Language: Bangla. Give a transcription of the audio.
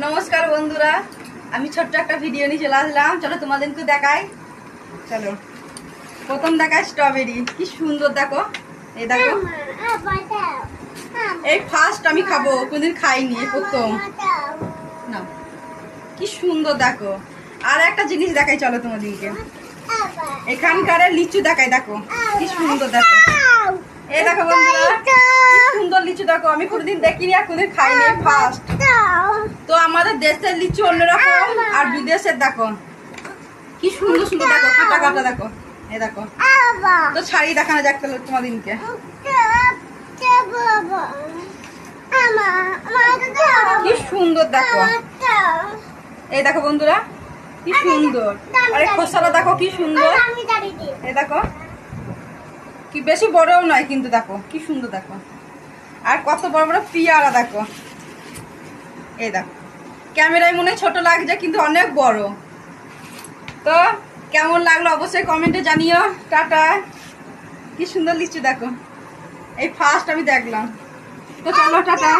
নমস্কার বন্ধুরা, আমি ছোট্ট একটা ভিডিও নিয়ে চলে আসলাম। চলো তোমাদেরকে দেখাই। চলো প্রথম দেখাই স্ট্রবেরি। কি সুন্দর দেখো, এই দেখো, এই ফার্স্ট আমি খাবো, কোনদিন খাইনি, এই প্রথম না। কি সুন্দর দেখো। আর একটা জিনিস দেখাই, চলো তোমাদেরকে। এখানকার লিচু দেখাই, দেখো কি সুন্দর দেখো। এই দেখো বন্ধুরা, কি সুন্দর লিচু দেখো। আমি কোনোদিন দেখিনি আর কোনোদিন খাইনি, ফার্স্ট। তো আমাদের দেশের লিচু অন্যরকম, আর বিদেশের দেখো কি সুন্দর সুন্দর দেখো, কাটা কাটা দেখো। এই দেখো, তো শাড়ি দেখানো যাক তাহলে তোমাদেরকে। কি সুন্দর দেখো, এই দেখো বন্ধুরা, কি সুন্দর। আরে খোসাটা দেখো কি সুন্দর। এই দেখো, কি বেশি বড়ও নয় কিন্তু, দেখো কি সুন্দর দেখো। আর কত বড় বড় পিয়ারা দেখো। এই দেখো, ক্যামেরায় মনে ছোট লাগছে কিন্তু অনেক বড়। তো কেমন লাগলো অবশ্যই কমেন্টে জানিও। টাটা। কি সুন্দর লিচু দেখো, এই ফার্স্ট আমি দেখলাম। তো চলো টাটা।